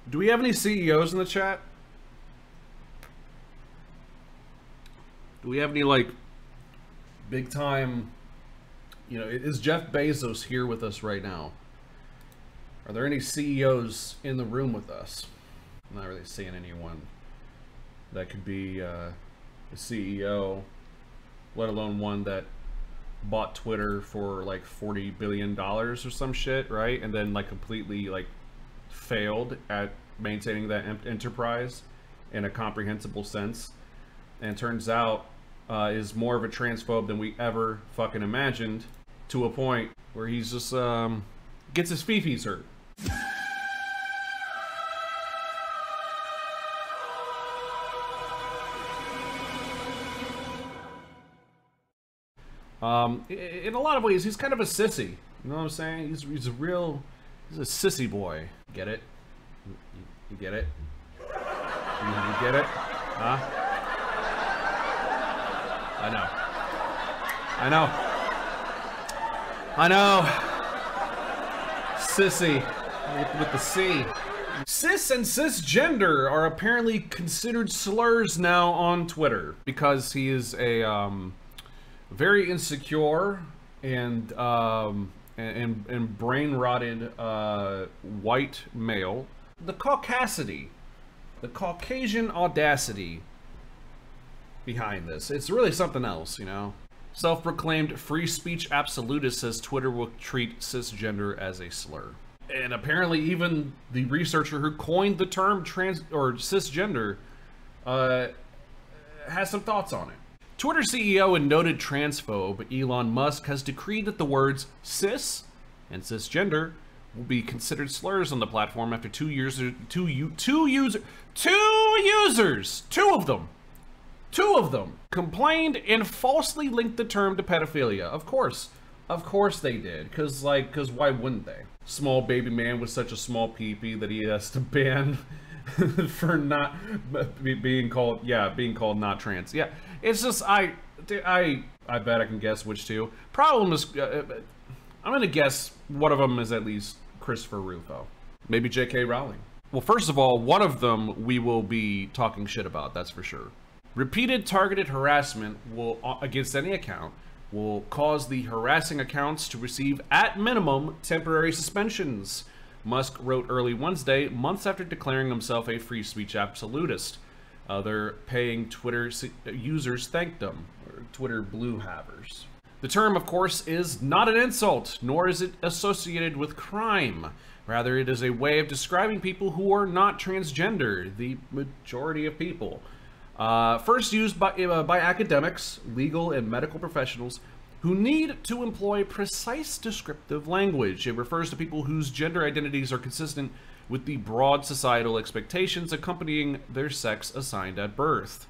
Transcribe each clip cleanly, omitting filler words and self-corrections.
Do we have any CEOs in the chat? Do we have any, like, big time, you know, is Jeff Bezos here with us right now? Are there any CEOs in the room with us? I'm not really seeing anyone that could be a CEO, let alone one that bought Twitter for like $40 billion or some shit, right? And then like completely like failed at maintaining that enterprise in a comprehensible sense, and turns out is more of a transphobe than we ever fucking imagined, to a point where he's just gets his fifis hurt. In a lot of ways, he's kind of a sissy. You know what I'm saying? He's a sissy boy. Get it? You get it? You get it? Huh? I know. Sissy with the C. Cis and cisgender are apparently considered slurs now on Twitter because he is a very insecure and brain-rotted white male. The caucasity, the Caucasian audacity behind this, it's really something else, you know? Self-proclaimed free speech absolutist says Twitter will treat cisgender as a slur. And apparently even the researcher who coined the term trans or cisgender has some thoughts on it. Twitter CEO and noted transphobe Elon Musk has decreed that the words cis and cisgender will be considered slurs on the platform after two of them complained and falsely linked the term to pedophilia. Of course they did, cause why wouldn't they? Small baby man with such a small peepee that he has to ban for not being called not trans. Yeah, it's just I bet I can guess which two. Problem is, I'm gonna guess one of them is at least Christopher Rufo, maybe J.K. Rowling. Well, first of all, one of them we will be talking shit about, that's for sure. Repeated targeted harassment against any account will cause the harassing accounts to receive, at minimum, temporary suspensions, Musk wrote early Wednesday, months after declaring himself a free speech absolutist. Other paying Twitter users thanked him, or Twitter blue havers. The term, of course, is not an insult, nor is it associated with crime. Rather, it is a way of describing people who are not transgender, the majority of people. First used by academics, legal, and medical professionals who need to employ precise descriptive language. It refers to people whose gender identities are consistent with the broad societal expectations accompanying their sex assigned at birth.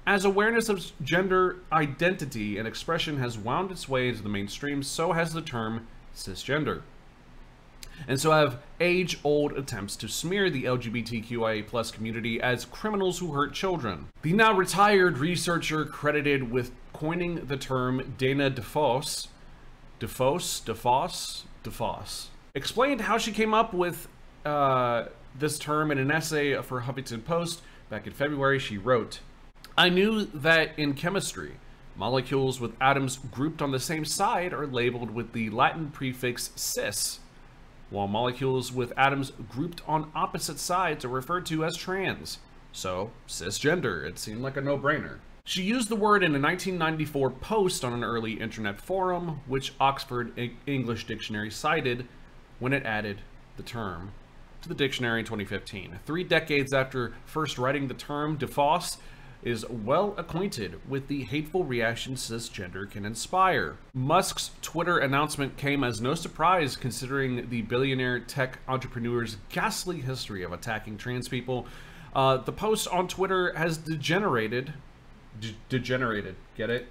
As awareness of gender identity and expression has wound its way into the mainstream, so has the term cisgender. And so have age-old attempts to smear the LGBTQIA+ community as criminals who hurt children. The now retired researcher credited with coining the term, Dana DeFoss, explained how she came up with this term in an essay for Huffington Post. Back in February, she wrote, "I knew that in chemistry, molecules with atoms grouped on the same side are labeled with the Latin prefix cis, while molecules with atoms grouped on opposite sides are referred to as trans. So, cisgender, it seemed like a no-brainer." She used the word in a 1994 post on an early internet forum, which Oxford English Dictionary cited when it added the term to the dictionary in 2015. 3 decades after first writing the term, DeFoss is well acquainted with the hateful reaction cisgender can inspire. Musk's Twitter announcement came as no surprise considering the billionaire tech entrepreneur's ghastly history of attacking trans people. The post on Twitter has degenerated. Get it?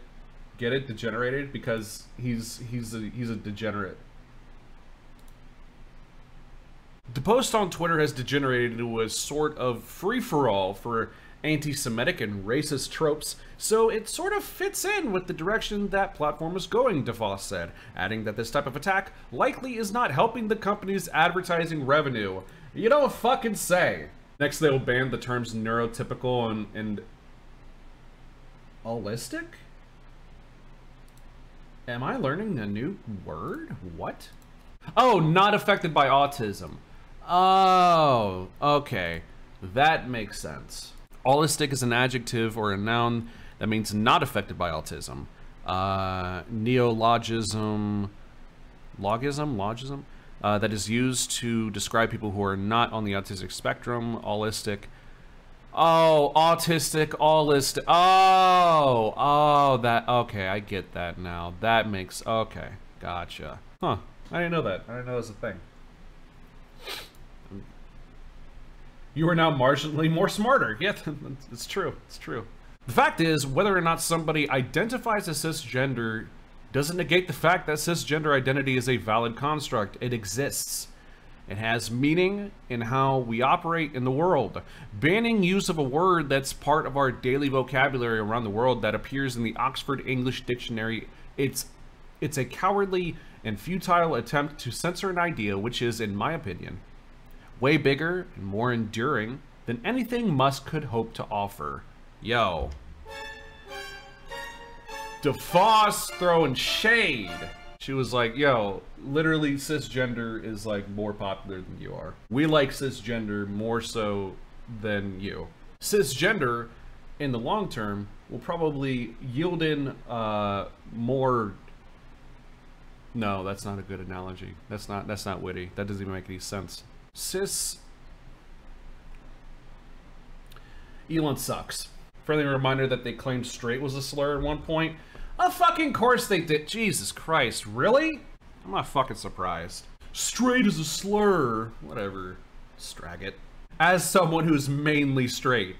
Degenerated, because he's a degenerate. The post on Twitter has degenerated into a sort of free-for-all for anti-Semitic and racist tropes, so it sort of fits in with the direction that platform is going, DeFoss said, adding that this type of attack likely is not helping the company's advertising revenue. You don't fucking say. Next, they will ban the terms neurotypical and holistic? Am I learning a new word? What? Oh, not affected by autism. Oh, okay. That makes sense. Holistic is an adjective or a noun that means not affected by autism. Neologism, that is used to describe people who are not on the autistic spectrum. Holistic. Oh, autistic, holistic. Oh, that, okay, I get that now. That makes, okay, gotcha. Huh, I didn't know that. I didn't know that was a thing. You are now marginally more smarter. Yeah, it's true, it's true. The fact is, whether or not somebody identifies as cisgender doesn't negate the fact that cisgender identity is a valid construct. It exists. It has meaning in how we operate in the world. Banning use of a word that's part of our daily vocabulary around the world that appears in the Oxford English Dictionary, it's a cowardly and futile attempt to censor an idea which is, in my opinion, way bigger and more enduring than anything Musk could hope to offer. Yo. DeFoss throwing shade. She was like, yo, literally cisgender is like more popular than you are. We like cisgender more so than you. Cisgender in the long term will probably yield in more. No, that's not a good analogy. That's not witty. That doesn't even make any sense. Elon sucks. Friendly reminder that they claimed straight was a slur at one point. Of fucking course they did. Jesus Christ, really? I'm not fucking surprised. Straight is a slur. Whatever. Strag it. As someone who's mainly straight,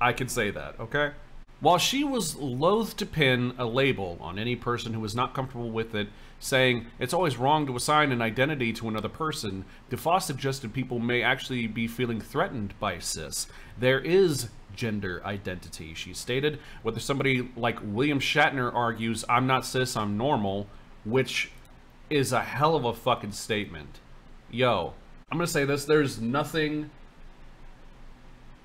I can say that, okay? While she was loath to pin a label on any person who was not comfortable with it, saying it's always wrong to assign an identity to another person, DeFoss suggested people may actually be feeling threatened by cis. There is gender identity, she stated. Whether somebody like William Shatner argues, I'm not cis, I'm normal, which is a hell of a fucking statement. Yo, I'm gonna say this, there's nothing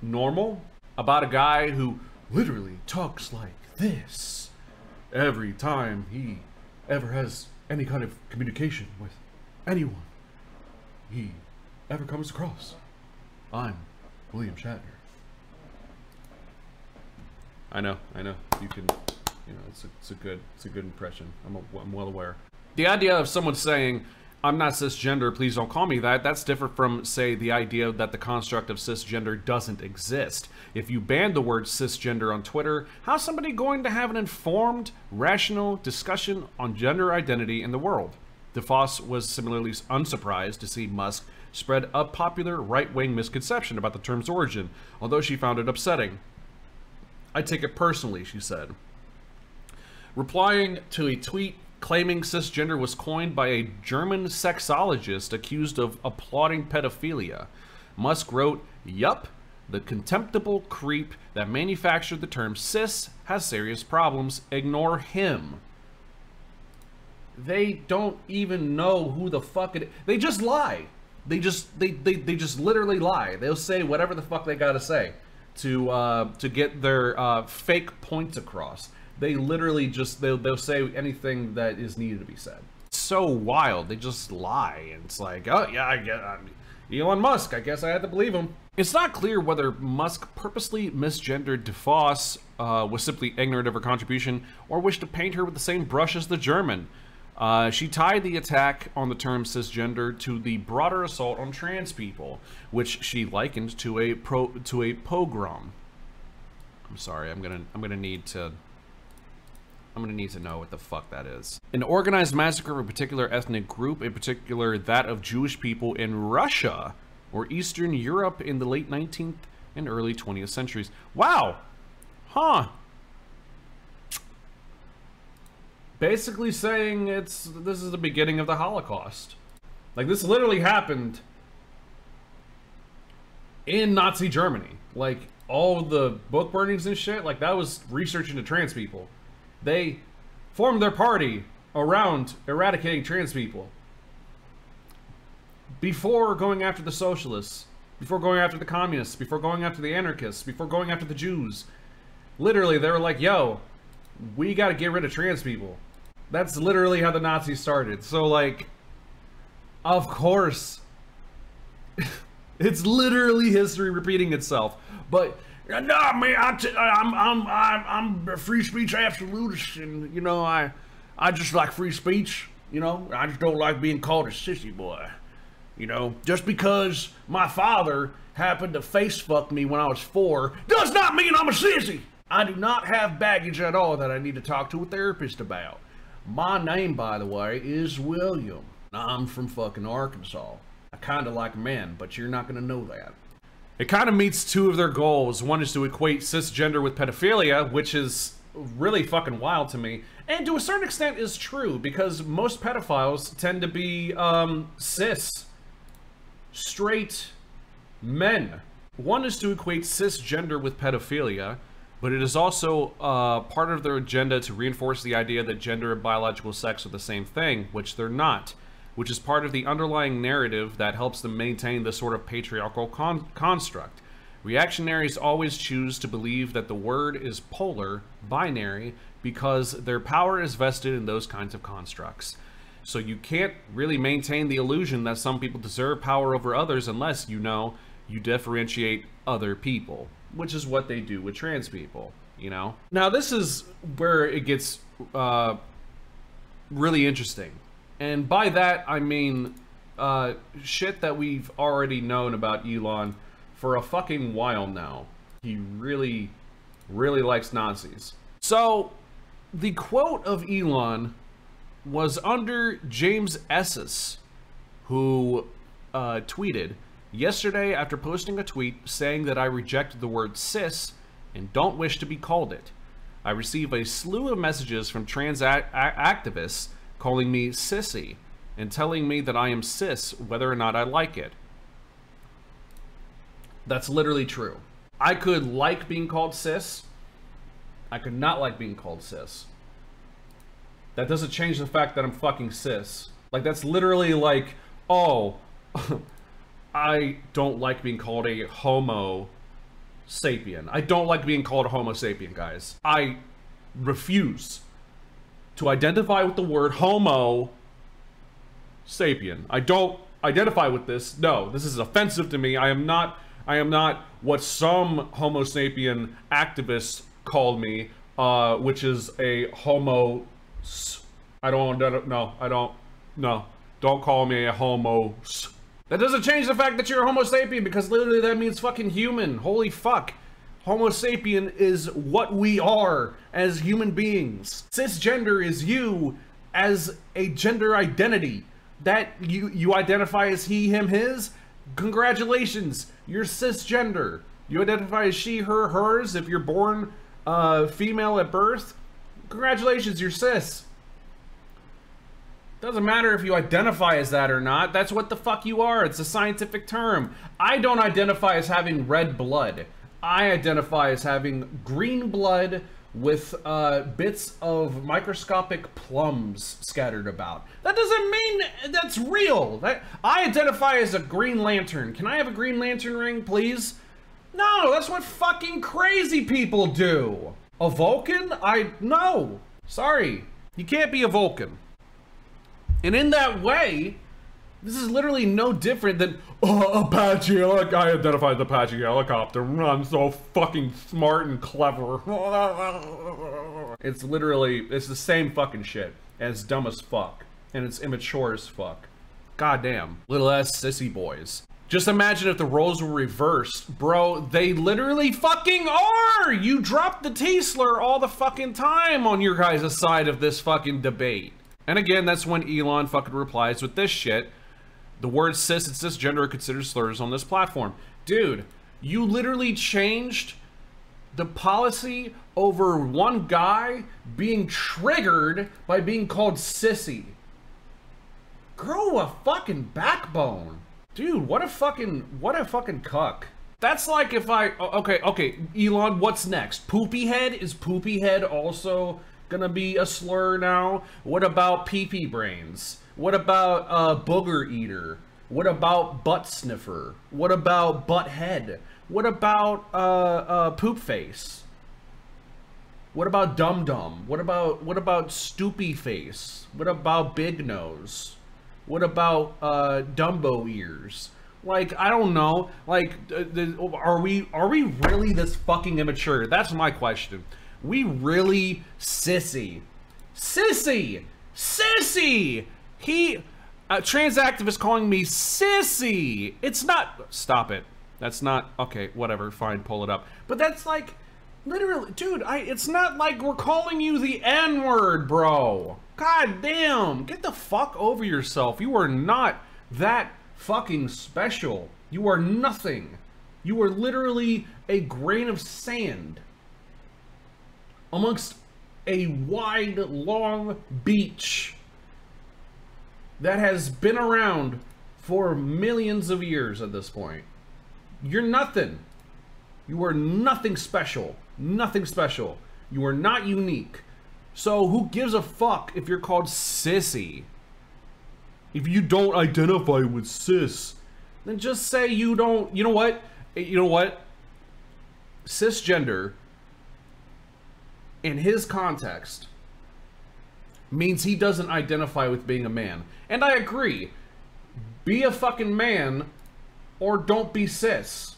normal about a guy who literally talks like this every time he ever has any kind of communication with anyone he ever comes across. I'm William Shatner. I know, you can, you know, it's a good impression. I'm well aware. The idea of someone saying, I'm not cisgender, please don't call me that, that's different from, say, the idea that the construct of cisgender doesn't exist. If you ban the word cisgender on Twitter, how's somebody going to have an informed, rational discussion on gender identity in the world? DeFoss was similarly unsurprised to see Musk spread a popular right-wing misconception about the term's origin, although she found it upsetting. I take it personally, she said. Replying to a tweet claiming cisgender was coined by a German sexologist accused of applauding pedophilia, Musk wrote, "Yup, the contemptible creep that manufactured the term cis has serious problems. Ignore him." They don't even know who the fuck it is. They just lie. They just literally lie. They'll say whatever the fuck they gotta say to get their fake points across. They literally just, they'll say anything that is needed to be said. It's so wild. They just lie. And it's like, oh yeah, I get Elon Musk. I guess I had to believe him. It's not clear whether Musk purposely misgendered DeFoss, was simply ignorant of her contribution, or wished to paint her with the same brush as the German. She tied the attack on the term cisgender to the broader assault on trans people, which she likened to a pogrom. I'm sorry, I'm gonna need to know what the fuck that is. An organized massacre of a particular ethnic group, in particular that of Jewish people in Russia or Eastern Europe in the late 19th and early 20th centuries. Wow! Huh. Basically saying this is the beginning of the Holocaust. Like, this literally happened in Nazi Germany. Like, all the book burnings and shit, like, that was research into trans people. They formed their party around eradicating trans people before going after the socialists before going after the communists, before going after the anarchists, before going after the Jews. Literally, they were like, yo, we gotta get rid of trans people. That's literally how the Nazis started. So, like, of course, it's literally history repeating itself. But no, man, I'm a free speech absolutist, and you know, I just like free speech. You know, I just don't like being called a sissy boy. You know, just because my father happened to face fuck me when I was 4 does not mean I'm a sissy. I do not have baggage at all that I need to talk to a therapist about. My name, by the way, is William. I'm from fucking Arkansas. I kind of like men, but you're not gonna know that. It kind of meets two of their goals. One is to equate cisgender with pedophilia, which is really fucking wild to me. And to a certain extent is true, because most pedophiles tend to be, cis, straight men. One is to equate cisgender with pedophilia, but it is also part of their agenda to reinforce the idea that gender and biological sex are the same thing, which they're not, which is part of the underlying narrative that helps them maintain this sort of patriarchal construct. Reactionaries always choose to believe that the word is polar, binary, because their power is vested in those kinds of constructs. So you can't really maintain the illusion that some people deserve power over others unless, you know, you differentiate other people, which is what they do with trans people, you know? Now this is where it gets really interesting. And by that, I mean shit that we've already known about Elon for a fucking while now. He really, really likes Nazis. So the quote of Elon was under James Esses, who tweeted, "Yesterday, after posting a tweet saying that I rejected the word cis and don't wish to be called it, I receive a slew of messages from trans activists calling me Cissy and telling me that I am cis whether or not I like it." That's literally true. I could like being called cis. I could not like being called cis. That doesn't change the fact that I'm fucking cis. Like, that's literally like, oh, I don't like being called a homo sapien. I don't like being called a homo sapien, guys. I refuse to identify with the word homo sapien. I don't identify with this. No, this is offensive to me. I am not what some homo sapien activists called me, which is a homo. Don't call me a homo. That doesn't change the fact that you're a homo sapien, because literally that means fucking human. Holy fuck. Homo sapien is what we are as human beings. Cisgender is you as a gender identity. That you identify as he, him, his. Congratulations, you're cisgender. You identify as she, her, hers. If you're born female at birth, congratulations, you're cis. Doesn't matter if you identify as that or not. That's what the fuck you are. It's a scientific term. I don't identify as having red blood. I identify as having green blood with bits of microscopic plums scattered about. That doesn't mean that's real. I identify as a Green Lantern. Can I have a Green Lantern ring, please? No, that's what fucking crazy people do. A Vulcan? No. Sorry. You can't be a Vulcan. And in that way, this is literally no different than, oh, Apache, like I identify as Apache helicopter. I'm so fucking smart and clever. It's literally, it's the same fucking shit. And it's dumb as fuck. And it's immature as fuck. Goddamn. Little ass sissy boys. Just imagine if the roles were reversed. Bro, they literally fucking are! You drop the T-slur all the fucking time on your guys' side of this fucking debate. And again, that's when Elon fucking replies with this shit. The word cis and cisgender are considered slurs on this platform. Dude, you literally changed the policy over one guy being triggered by being called sissy. Grow a fucking backbone. Dude, what a fucking cuck. That's like if okay, Elon, what's next? Poopy head? Is poopy head also gonna be a slur now? What about pee-pee brains? What about booger eater? What about butt sniffer? What about butt head? What about poop face? What about dum dum? What about stoopy face? What about big nose? What about Dumbo ears? Like, I don't know. Like, are we really this fucking immature? That's my question. We really Cissy. He trans activist calling me sissy. It's not. Stop it. That's not okay. Whatever. Fine. Pull it up. But that's like, literally, dude. It's not like we're calling you the N-word, bro. God damn. Get the fuck over yourself. You are not that fucking special. You are nothing. You are literally a grain of sand amongst a wide, long beach that has been around for millions of years at this point. You're nothing. You are nothing special. Nothing special. You are not unique. So who gives a fuck if you're called sissy? If you don't identify with cis, then just say you don't. You know what? You know what? Cisgender, in his context, means he doesn't identify with being a man. And I agree. Be a fucking man or don't be cis.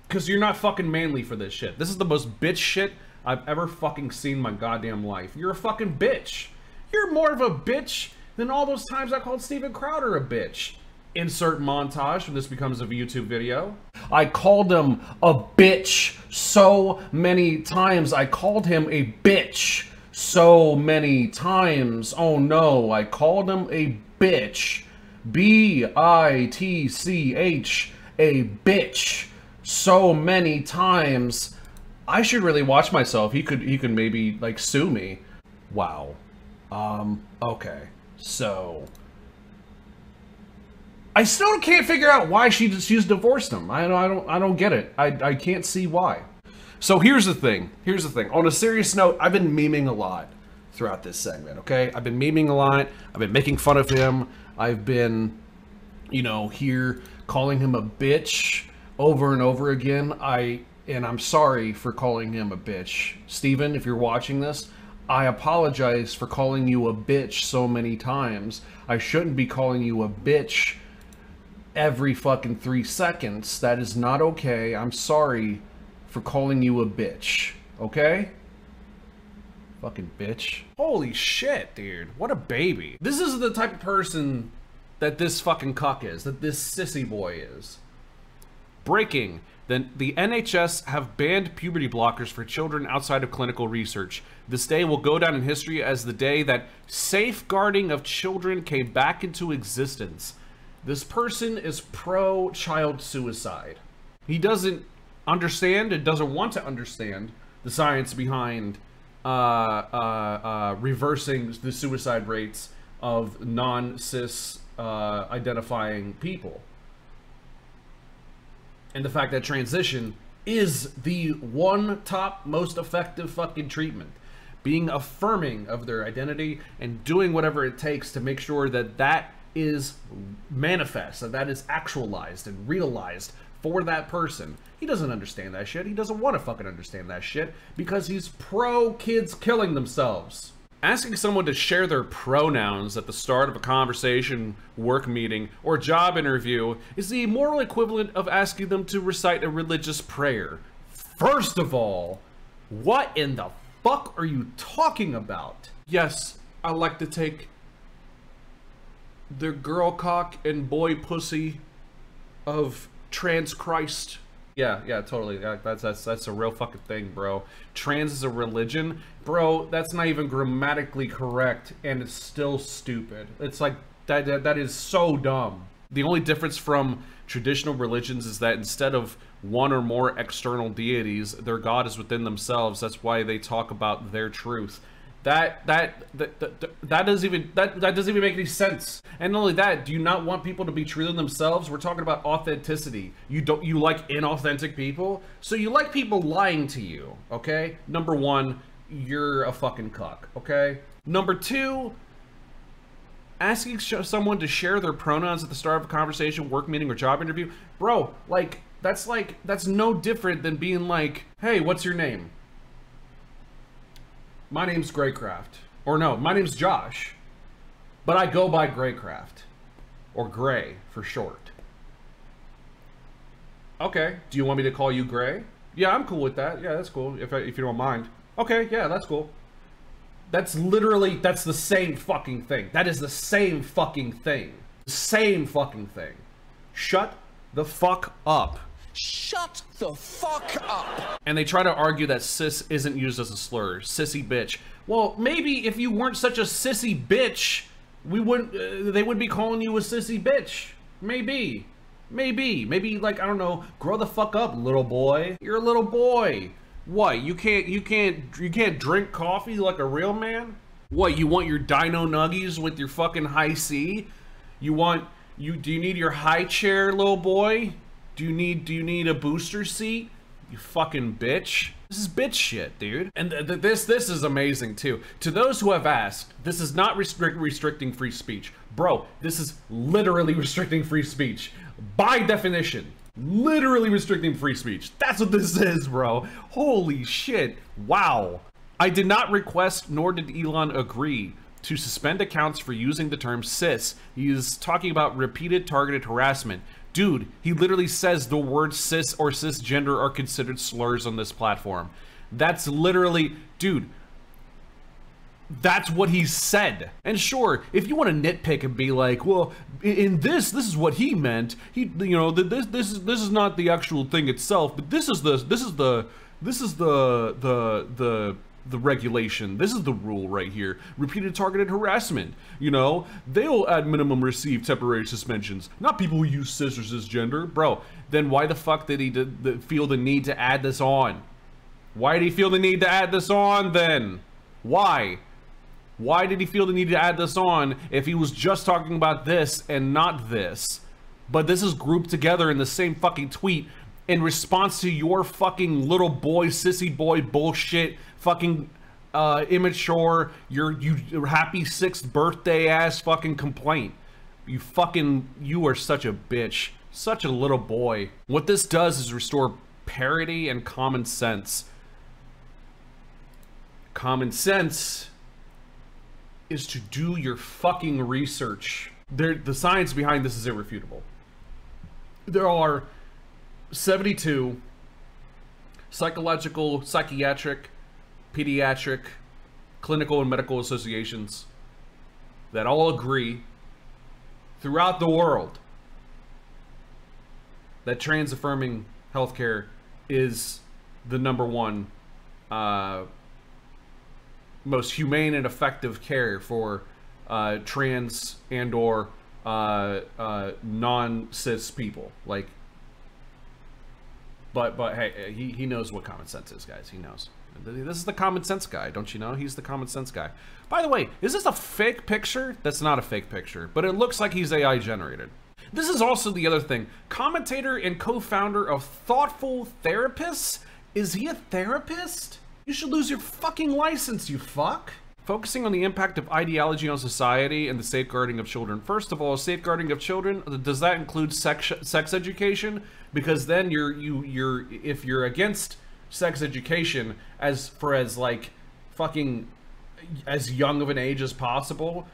Because you're not fucking manly for this shit. This is the most bitch shit I've ever fucking seen in my goddamn life. You're a fucking bitch. You're more of a bitch than all those times I called Steven Crowder a bitch. Insert montage when this becomes a YouTube video. I called him a bitch so many times. I called him a bitch so many times. Oh no, I called him a bitch. B-I-T-C-H, a bitch so many times. I should really watch myself. He could maybe like sue me. Wow. Okay. So I still can't figure out why she's divorced him. I don't get it. I can't see why. So here's the thing. On a serious note, I've been memeing a lot throughout this segment, okay? I've been memeing a lot. I've been making fun of him. I've been, you know, here calling him a bitch over and over again. And I'm sorry for calling him a bitch. Steven, if you're watching this, I apologize for calling you a bitch so many times. I shouldn't be calling you a bitch every fucking 3 seconds. That is not okay. I'm sorry for calling you a bitch, okay? Fucking bitch. Holy shit, dude. What a baby. This is the type of person that this fucking cuck is, that this sissy boy is. Breaking. Then the NHS have banned puberty blockers for children outside of clinical research. This day will go down in history as the day that safeguarding of children came back into existence. This person is pro-child suicide. He doesn't understand and doesn't want to understand the science behind reversing the suicide rates of non-cis identifying people. And the fact that transition is the one top most effective fucking treatment. Being affirming of their identity and doing whatever it takes to make sure that that is manifest, that is actualized and realized for that person. He doesn't understand that shit. He doesn't want to fucking understand that shit because he's pro kids killing themselves. Asking someone to share their pronouns at the start of a conversation, work meeting, or job interview is the moral equivalent of asking them to recite a religious prayer. First of all, what in the fuck are you talking about? Yes, I like to take the girl cock and boy pussy of trans Christ. Yeah, totally. That's a real fucking thing, bro. Trans is a religion, bro. That's not even grammatically correct, and it's still stupid. It's like that is so dumb. The only difference from traditional religions is that instead of one or more external deities, their god is within themselves. That's why they talk about their truth. That doesn't even make any sense. And not only that, do you not want people to be true to themselves? We're talking about authenticity. You like inauthentic people? So you like people lying to you, okay? Number one, you're a fucking cuck, okay? Number two, Asking someone to share their pronouns at the start of a conversation, work meeting, or job interview, bro, that's no different than being like, hey, what's your name? My name's Greyecraft. Or no, my name's Josh, but I go by Greyecraft, or Gray for short. Okay, do you want me to call you Gray? Yeah, I'm cool with that. Yeah, that's cool, if you don't mind. Okay, yeah, that's cool. That's the same fucking thing. That is the same fucking thing. Same fucking thing. Shut the fuck up. Shut the fuck up. And they try to argue that cis isn't used as a slur. Sissy bitch. Well, maybe if you weren't such a sissy bitch, they would be calling you a sissy bitch. Maybe. Maybe, like, I don't know, grow the fuck up, little boy. You're a little boy. What, you can't drink coffee like a real man? What, you want your dino nuggies with your fucking high C? Do you need your high chair, little boy? Do you need a booster seat? You fucking bitch. This is bitch shit, dude. And this is amazing too. To those who have asked, this is not restricting free speech. Bro, this is literally restricting free speech. By definition. Literally restricting free speech. That's what this is, bro. Holy shit. Wow. I did not request, nor did Elon agree to suspend accounts for using the term cis. He is talking about repeated targeted harassment. Dude, he literally says the word cis or cisgender are considered slurs on this platform. That's literally, dude, that's what he said. And sure, if you want to nitpick and be like, well, in this is what he meant. This is not the actual thing itself, but this is the regulation. This is the rule right here. Repeated targeted harassment. You know, they'll at minimum receive temporary suspensions. Not people who use cis or cisgender. Bro, then why the fuck did he feel the need to add this on? Why did he feel the need to add this on then? Why? Why did he feel the need to add this on if he was just talking about this and not this? But this is grouped together in the same fucking tweet in response to your fucking little boy, sissy boy bullshit, fucking immature, your happy 6th birthday ass fucking complaint. You are such a bitch. Such a little boy. What this does is restore parity and common sense. Common sense is to do your fucking research. The science behind this is irrefutable. There are 72 psychological, psychiatric, pediatric, clinical, and medical associations that all agree throughout the world that trans-affirming healthcare is the number1 most humane and effective care for trans and or non-cis people. Like, but hey, he knows what common sense is, guys. He knows. This is the common sense guy, don't you know? He's the common sense guy. By the way, is this a fake picture? That's not a fake picture, but it looks like he's AI generated. This is also the other thing. Commentator and co-founder of Thoughtful Therapists? Is he a therapist? You should lose your fucking license, you fuck. Focusing on the impact of ideology on society and the safeguarding of children. First of all, safeguarding of children, does that include sex education? Because then if you're against sex education as like fucking as young of an age as possible,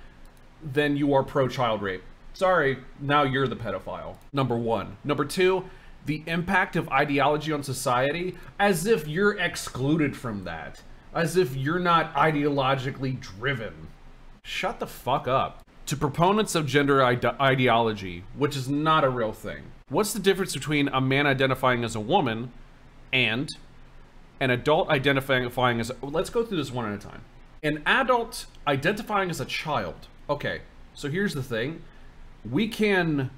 then you are pro-child rape. Sorry, now you're the pedophile. Number one. Number two, the impact of ideology on society, as if you're excluded from that. As if you're not ideologically driven. Shut the fuck up. To proponents of gender ideology, which is not a real thing. What's the difference between a man identifying as a woman and an adult identifying as let's go through this one at a time. An adult identifying as a child. Okay, so here's the thing. We can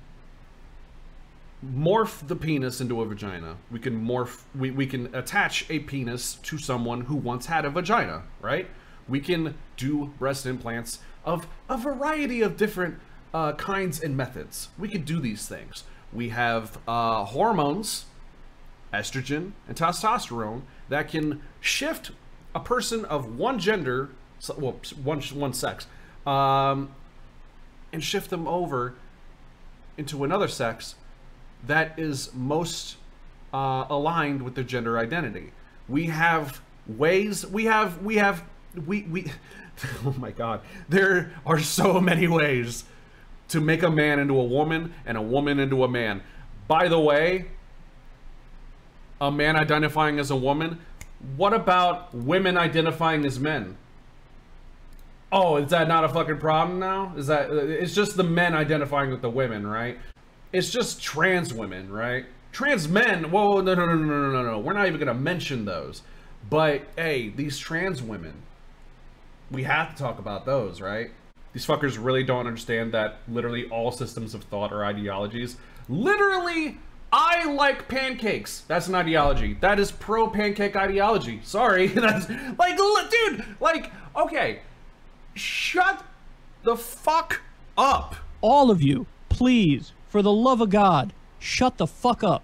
morph the penis into a vagina. We can attach a penis to someone who once had a vagina, right? We can do breast implants of a variety of different kinds and methods. We could do these things. We have hormones, estrogen and testosterone, that can shift a person of one gender, well, one sex, and shift them over into another sex that is most aligned with their gender identity. We have ways, we oh my God, there are so many ways to make a man into a woman and a woman into a man. By the way, a man identifying as a woman, what about women identifying as men? Oh, is that not a fucking problem now? Is that, it's just the men identifying with the women, right? It's just trans women, right? Trans men, whoa, no. We're not even gonna mention those. But, hey, these trans women, we have to talk about those, right? These fuckers really don't understand that literally all systems of thought are ideologies. Literally, I like pancakes. That's an ideology. That is pro-pancake ideology. Sorry. That's, like, dude, like, okay. Shut the fuck up. All of you, please, for the love of God, shut the fuck up.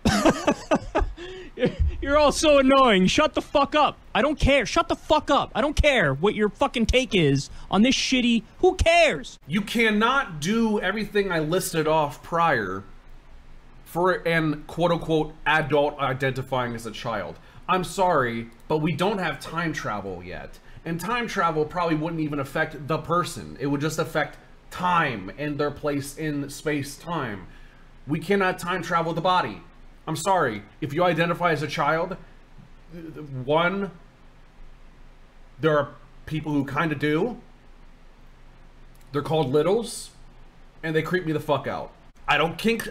You're all so annoying. Shut the fuck up. I don't care. Shut the fuck up. I don't care what your fucking take is on this shitty... Who cares? You cannot do everything I listed off prior for an quote-unquote adult identifying as a child. I'm sorry, but we don't have time travel yet. And time travel probably wouldn't even affect the person. It would just affect time and their place in space-time. We cannot time travel the body. I'm sorry. If you identify as a child, one, there are people who kind of do. They're called littles, and they creep me the fuck out. I don't kink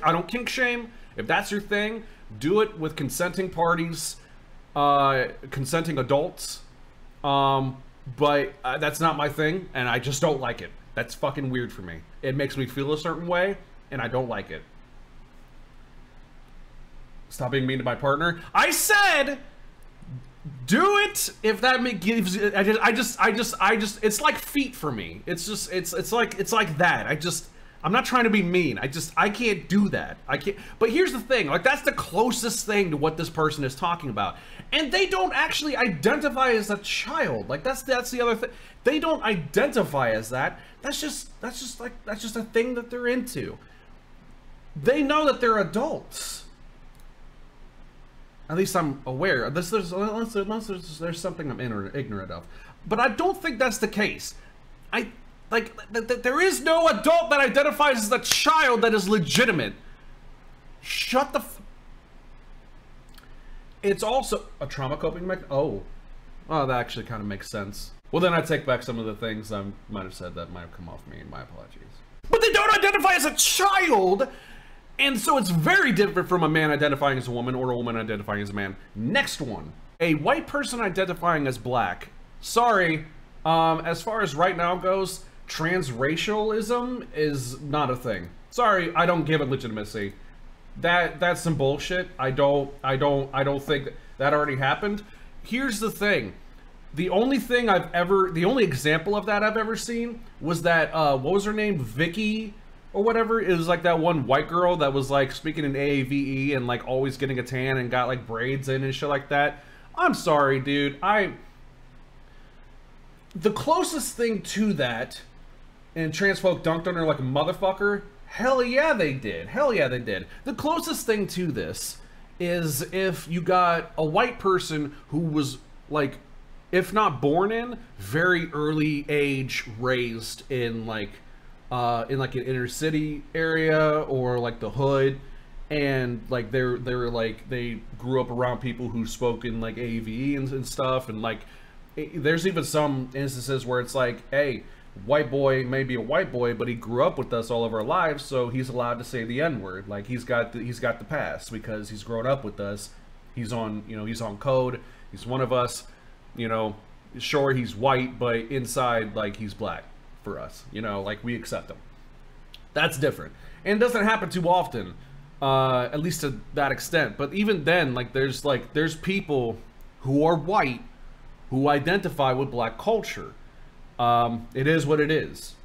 shame. If that's your thing, do it with consenting parties, consenting adults. But that's not my thing, and I just don't like it. That's fucking weird for me. It makes me feel a certain way, and I don't like it. Stop being mean to my partner. I said, do it if that gives. I just. It's like feet for me. It's just. It's like that. I'm not trying to be mean. I can't do that. I can't. But here's the thing. Like, that's the closest thing to what this person is talking about. And they don't actually identify as a child. Like, that's the other thing. They don't identify as that. That's just a thing that they're into. They know that they're adults. At least I'm aware. Unless there's something I'm ignorant of. But I don't think that's the case. There is no adult that identifies as a child that is legitimate. Shut the It's also a trauma coping mechanism. Oh, that actually kind of makes sense. Well, then I take back some of the things I might have said that might have come off me. My apologies. But they don't identify as a child! And so it's very different from a man identifying as a woman or a woman identifying as a man. Next one. A white person identifying as black. Sorry, as far as right now goes, transracialism is not a thing. Sorry, I don't give it legitimacy. That's some bullshit. I don't think that already happened. Here's the thing. The only example of that I've ever seen was that, what was her name? Vicky or whatever. It was like that one white girl that was like speaking in AAVE and like always getting a tan and got like braids in and shit like that. I'm sorry, dude. The closest thing to that, and trans folk dunked on her like a motherfucker. Hell yeah, they did. Hell yeah, they did. The closest thing to this is if you got a white person who was like, if not born in, very early age raised in like an inner city area or like the hood, and like they grew up around people who spoke in like AVE and stuff, and like there's even some instances where it's like, hey, white boy may be a white boy, but he grew up with us all of our lives, so he's allowed to say the N-word. Like he's got the pass because he's grown up with us. He's on code. He's one of us. You know, sure, he's white, but inside, like, he's black for us. You know, like, we accept him. That's different. And it doesn't happen too often, at least to that extent. But even then, like, there's people who are white who identify with black culture. It is what it is.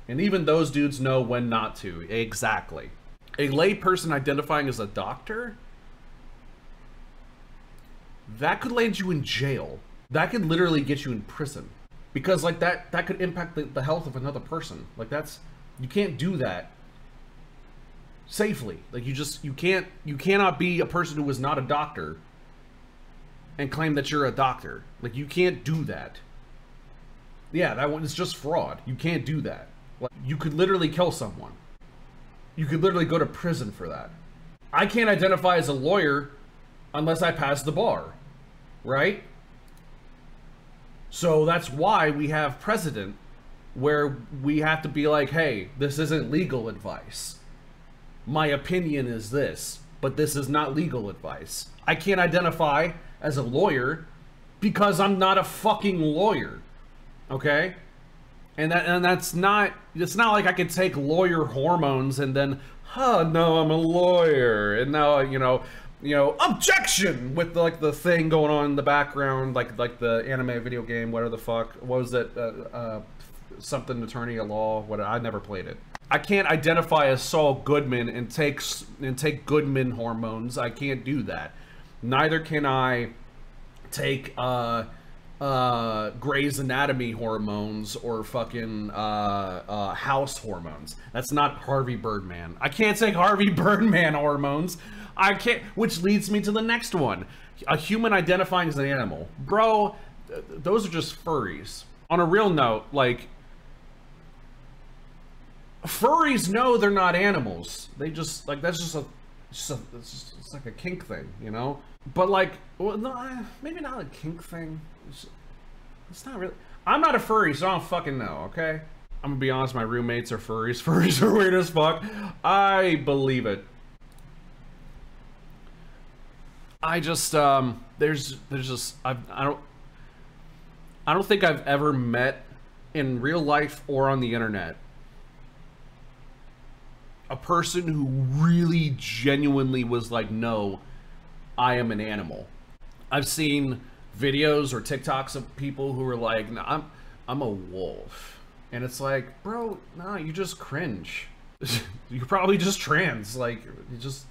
And even those dudes know when not to. Exactly. A lay person identifying as a doctor? That could land you in jail. That could literally get you in prison. Because like that could impact the health of another person. Like that's You can't do that safely. Like, you cannot be a person who is not a doctor and claim that you're a doctor. Like, you can't do that. Yeah, that one is just fraud. You can't do that. Like, you could literally kill someone. You could literally go to prison for that. I can't identify as a lawyer unless I pass the bar, right? So that's why we have precedent where we have to be like, hey, this isn't legal advice. My opinion is this, but this is not legal advice. I can't identify as a lawyer because I'm not a fucking lawyer, okay? And that's not, it's not like I could take lawyer hormones and then, no, I'm a lawyer, and now, you know, objection with like the thing going on in the background, like the anime video game, whatever the fuck, what was it, something attorney at law, what, I never played it. I can't identify as Saul Goodman and take Goodman hormones. I can't do that. Neither can I take Grey's Anatomy hormones or fucking House hormones. That's not Harvey Birdman. I can't take Harvey Birdman hormones. I can't, which leads me to the next one. A human identifying as an animal. Bro, those are just furries. On a real note, like, furries know they're not animals. They just, like, that's just it's like a kink thing, you know? But like, well, no, maybe not a kink thing. It's not really. I'm not a furry, so I don't fucking know, okay? I'm gonna be honest, my roommates are furries. Furries are weird as fuck. I believe it. I just, there's just, I don't think I've ever met in real life or on the internet a person who really genuinely was like, no, I am an animal. I've seen videos or TikToks of people who are like, no, I'm a wolf. And it's like, bro, no, you just cringe. You're probably just trans. Like, you just...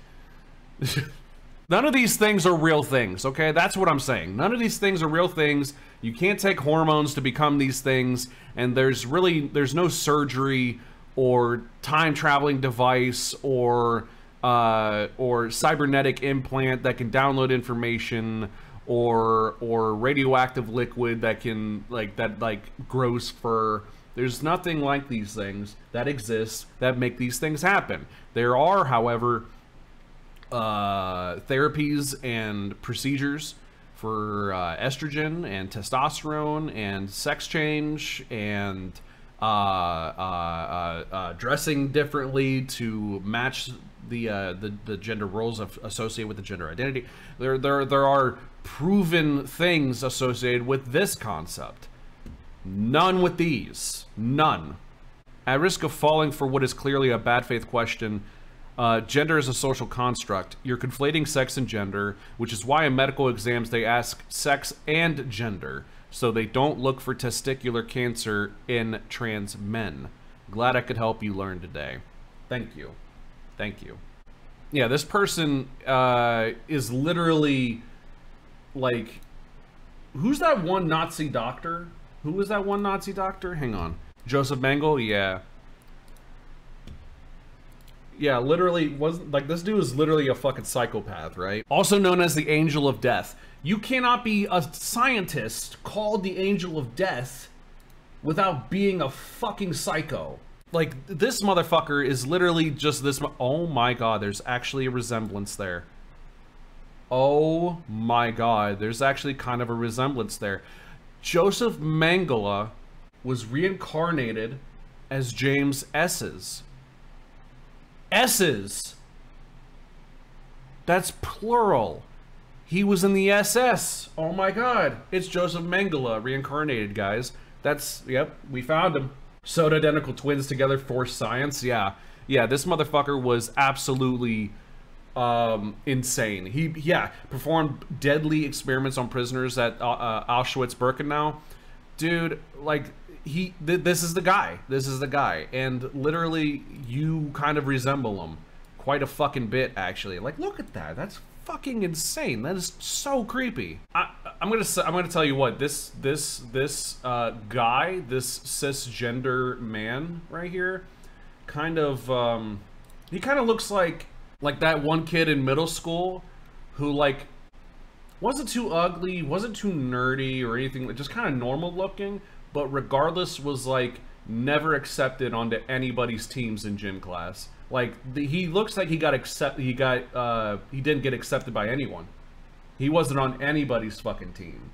None of these things are real things, okay? That's what I'm saying. None of these things are real things. You can't take hormones to become these things, and there's no surgery or time-traveling device or cybernetic implant that can download information or radioactive liquid that can grows fur. There's nothing like these things that exist that make these things happen. There are, however, therapies and procedures for estrogen and testosterone and sex change and dressing differently to match the gender roles associated with the gender identity. There are proven things associated with this concept. None with these. None. At risk of falling for what is clearly a bad faith question, gender is a social construct. You're conflating sex and gender, which is why in medical exams they ask sex and gender, so they don't look for testicular cancer in trans men. Glad I could help you learn today. Thank you. Thank you. Yeah, this person is literally like, who's that one Nazi doctor? Who was that one Nazi doctor? Hang on. Joseph Mengele? Yeah. Yeah, literally, wasn't like, this dude is literally a fucking psychopath, right? Also known as the Angel of Death. You cannot be a scientist called the Angel of Death without being a fucking psycho. Like, this motherfucker is literally just this. Oh my god, there's actually a resemblance there. Oh my god, there's actually kind of a resemblance there. Joseph Mengele was reincarnated as James S's. S's. That's plural. He was in the SS. Oh my god. It's Joseph Mengele reincarnated, guys. That's, yep, we found him. Sewed identical twins together for science. Yeah. Yeah, this motherfucker was absolutely insane. He performed deadly experiments on prisoners at Auschwitz-Birkenau. Dude, like, this is the guy. This is the guy. And literally, you kind of resemble him quite a fucking bit, actually. Like, look at that. That's fucking insane. That is so creepy. I'm gonna tell you what, this guy, this cisgender man right here, kind of, he kind of looks like that one kid in middle school who, like, wasn't too ugly, wasn't too nerdy or anything, just kind of normal looking, but regardless was, like, never accepted onto anybody's teams in gym class. Like, he looks like he didn't get accepted by anyone. He wasn't on anybody's fucking team.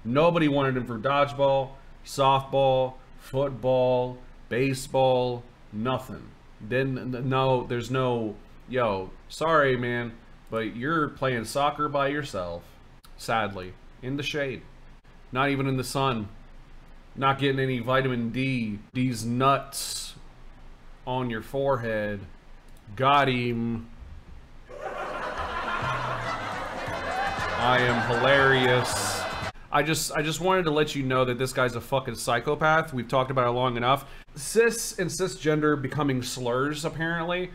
Nobody wanted him for dodgeball, softball, football, baseball, nothing. There's no, yo, sorry man, but you're playing soccer by yourself. Sadly. In the shade. Not even in the sun. Not getting any vitamin D. These nuts on your forehead. Got him. I am hilarious. I just wanted to let you know that this guy's a fucking psychopath. We've talked about it long enough. Cis and cisgender becoming slurs, apparently,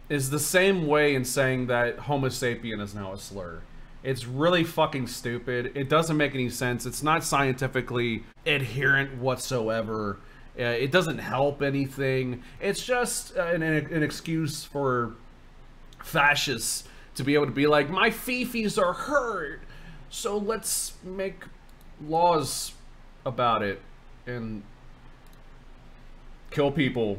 is the same way in saying that Homo sapien is now a slur. It's really fucking stupid. It doesn't make any sense. It's not scientifically adherent whatsoever. It doesn't help anything. It's just an excuse for fascists to be able to be like, my fifis are hurt, so let's make laws about it and kill people